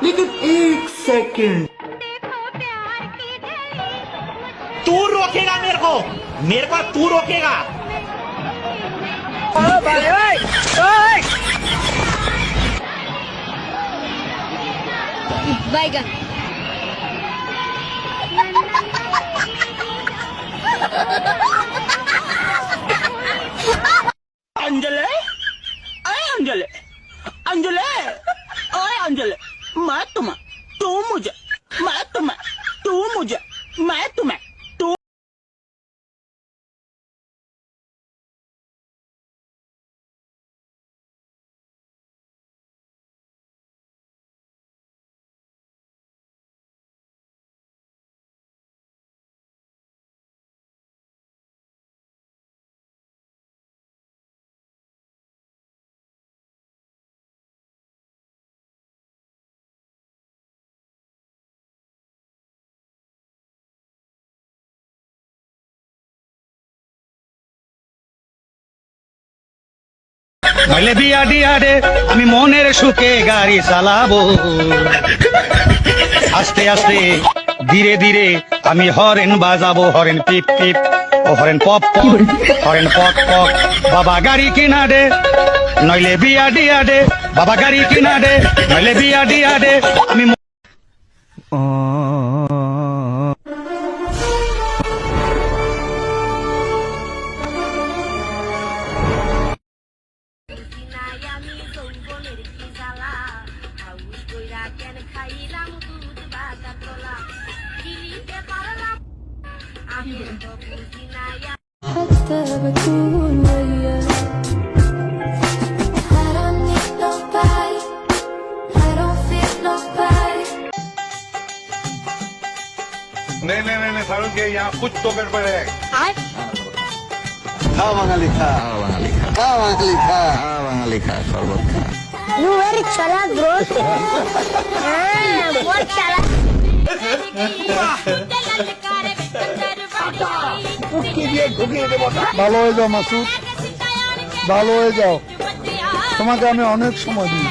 लेकिन एक सेकंड तू रोकेगा मेरे को तू रोकेगा। बैगन अंजलि अरे अंजलि अंजलि ओए अंजलि मैं तुम्हें तू मुझे मैं तुम्हें तू मुझे मैं तुम्हें तू নইলে বিয়া দিয়া রে আমি মনের সুখে গাড়ি চালাবো, আস্তে আস্তে ধীরে ধীরে আমি হরেন বাজাবো, হরেন পিপ পিপ ও হরেন পপ পপ হরেন পক পক। বাবা গাড়ি কিনা দে নইলে বিয়া দিয়া দে, বাবা গাড়ি কিনা দে নইলে বিয়া দিয়া দে। আমি حتى بكون وياك I don't need nobody I don't feel nobody नहीं फारूक के यहाँ कुछ तो गड़बड़ है। খা বাঙালি খা, খা বাঙালি খা, বাঙালি খা শরবত খা। You very chalak bro. बहुत chalak. ভালো হয়ে যাও মাসুদ, ভালো হয়ে যাও, তোমাকে আমি অনেক সময় দিই।